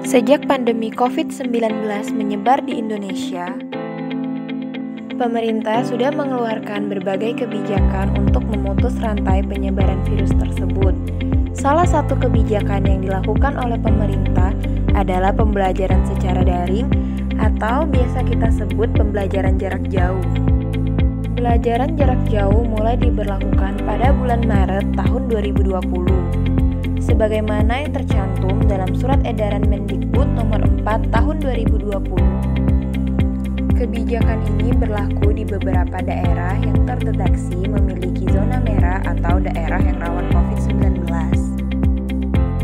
Sejak pandemi COVID-19 menyebar di Indonesia, pemerintah sudah mengeluarkan berbagai kebijakan untuk memutus rantai penyebaran virus tersebut. Salah satu kebijakan yang dilakukan oleh pemerintah adalah pembelajaran secara daring atau biasa kita sebut pembelajaran jarak jauh. Pembelajaran jarak jauh mulai diberlakukan pada bulan Maret tahun 2020. Sebagaimana yang tercantum dalam Surat Edaran Mendikbud Nomor 4 Tahun 2020. Kebijakan ini berlaku di beberapa daerah yang terdeteksi memiliki zona merah atau daerah yang rawan COVID-19.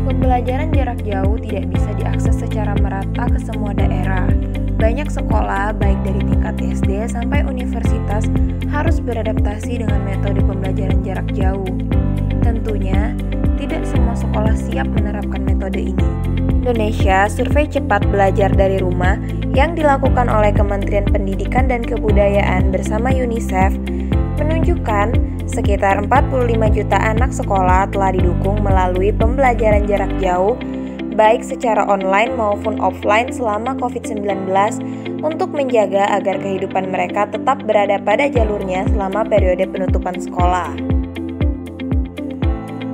Pembelajaran jarak jauh tidak bisa diakses secara merata ke semua daerah. Banyak sekolah, baik dari tingkat SD sampai universitas, harus beradaptasi dengan metode pembelajaran jarak jauh. Tentunya, tidak semua sekolah siap menerapkan metode ini. Indonesia, survei cepat belajar dari rumah yang dilakukan oleh Kementerian Pendidikan dan Kebudayaan bersama UNICEF menunjukkan sekitar 45 juta anak sekolah telah didukung melalui pembelajaran jarak jauh baik secara online maupun offline selama COVID-19 untuk menjaga agar kehidupan mereka tetap berada pada jalurnya selama periode penutupan sekolah.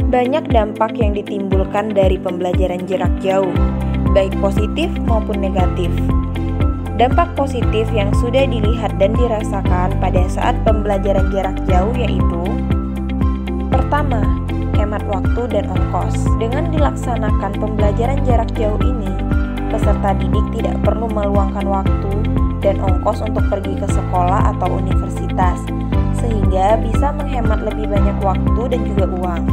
Banyak dampak yang ditimbulkan dari pembelajaran jarak jauh, baik positif maupun negatif. Dampak positif yang sudah dilihat dan dirasakan pada saat pembelajaran jarak jauh yaitu: pertama, hemat waktu dan ongkos. Dengan dilaksanakan pembelajaran jarak jauh ini, peserta didik tidak perlu meluangkan waktu dan ongkos untuk pergi ke sekolah atau universitas, sehingga bisa menghemat lebih banyak waktu dan juga uang.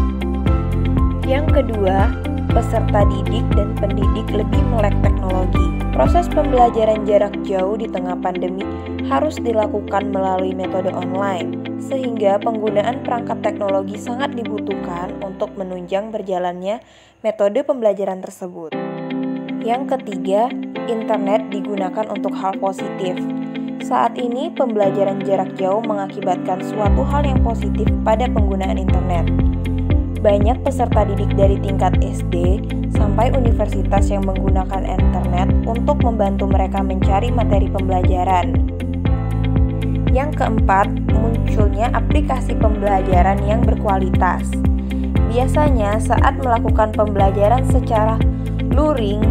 Yang kedua, peserta didik dan pendidik lebih melek teknologi. Proses pembelajaran jarak jauh di tengah pandemi harus dilakukan melalui metode online, sehingga penggunaan perangkat teknologi sangat dibutuhkan untuk menunjang berjalannya metode pembelajaran tersebut. Yang ketiga, internet digunakan untuk hal positif. Saat ini, pembelajaran jarak jauh mengakibatkan suatu hal yang positif pada penggunaan internet. Banyak peserta didik dari tingkat SD sampai universitas yang menggunakan internet untuk membantu mereka mencari materi pembelajaran. Yang keempat, munculnya aplikasi pembelajaran yang berkualitas. Biasanya saat melakukan pembelajaran secara luring,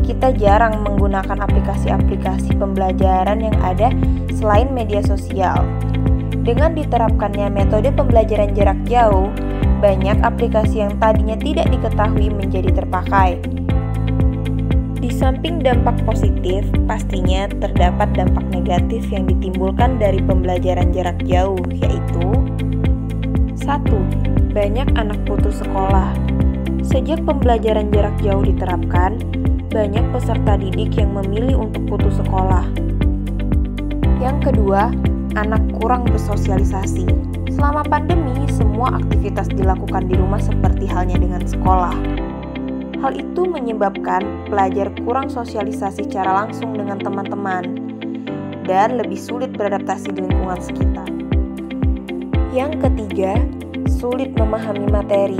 kita jarang menggunakan aplikasi-aplikasi pembelajaran yang ada selain media sosial. Dengan diterapkannya metode pembelajaran jarak jauh, banyak aplikasi yang tadinya tidak diketahui menjadi terpakai. Di samping dampak positif, pastinya terdapat dampak negatif yang ditimbulkan dari pembelajaran jarak jauh, yaitu: 1. Banyak anak putus sekolah. Sejak pembelajaran jarak jauh diterapkan, banyak peserta didik yang memilih untuk putus sekolah. Yang kedua, anak kurang bersosialisasi. Selama pandemi, semua aktivitas dilakukan di rumah seperti halnya dengan sekolah. Hal itu menyebabkan pelajar kurang sosialisasi secara langsung dengan teman-teman dan lebih sulit beradaptasi di lingkungan sekitar. Yang ketiga, sulit memahami materi.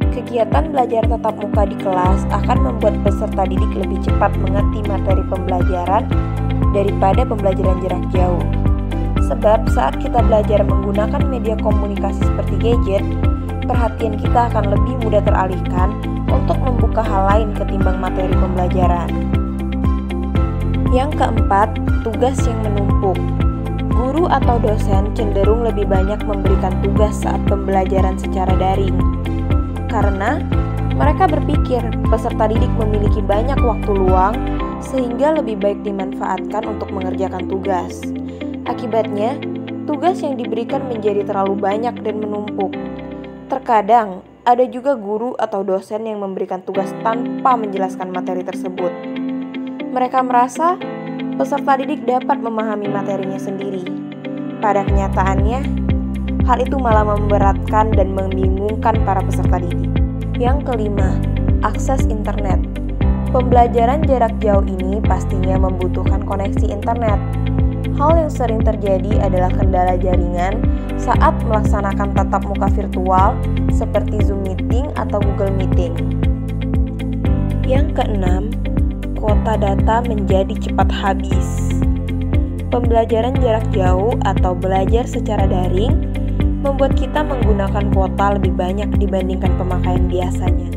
Kegiatan belajar tatap muka di kelas akan membuat peserta didik lebih cepat mengerti materi pembelajaran daripada pembelajaran jarak jauh. Sebab saat kita belajar menggunakan media komunikasi seperti gadget, perhatian kita akan lebih mudah teralihkan untuk membuka hal lain ketimbang materi pembelajaran. Yang keempat, tugas yang menumpuk. Guru atau dosen cenderung lebih banyak memberikan tugas saat pembelajaran secara daring. Karena mereka berpikir peserta didik memiliki banyak waktu luang sehingga lebih baik dimanfaatkan untuk mengerjakan tugas. Akibatnya, tugas yang diberikan menjadi terlalu banyak dan menumpuk. Terkadang, ada juga guru atau dosen yang memberikan tugas tanpa menjelaskan materi tersebut. Mereka merasa peserta didik dapat memahami materinya sendiri. Pada kenyataannya, hal itu malah memberatkan dan membingungkan para peserta didik. Yang kelima, akses internet. Pembelajaran jarak jauh ini pastinya membutuhkan koneksi internet. Hal yang sering terjadi adalah kendala jaringan saat melaksanakan tatap muka virtual seperti Zoom Meeting atau Google Meeting. Yang keenam, kuota data menjadi cepat habis. Pembelajaran jarak jauh atau belajar secara daring membuat kita menggunakan kuota lebih banyak dibandingkan pemakaian biasanya.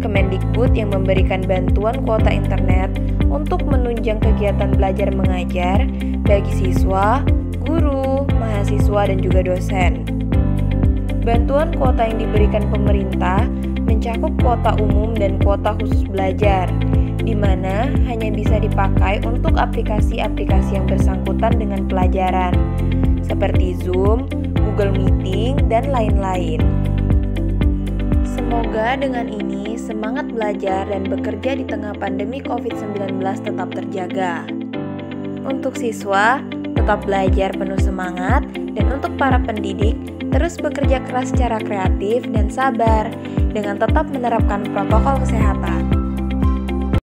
Kemendikbud yang memberikan bantuan kuota internet untuk menunjang kegiatan belajar mengajar bagi siswa, guru, mahasiswa, dan juga dosen. Bantuan kuota yang diberikan pemerintah mencakup kuota umum dan kuota khusus belajar, di mana hanya bisa dipakai untuk aplikasi-aplikasi yang bersangkutan dengan pelajaran, seperti Zoom, Google Meeting, dan lain-lain. Semoga dengan ini semangat belajar dan bekerja di tengah pandemi COVID-19 tetap terjaga. Untuk siswa, tetap belajar penuh semangat, dan untuk para pendidik, terus bekerja keras secara kreatif dan sabar dengan tetap menerapkan protokol kesehatan.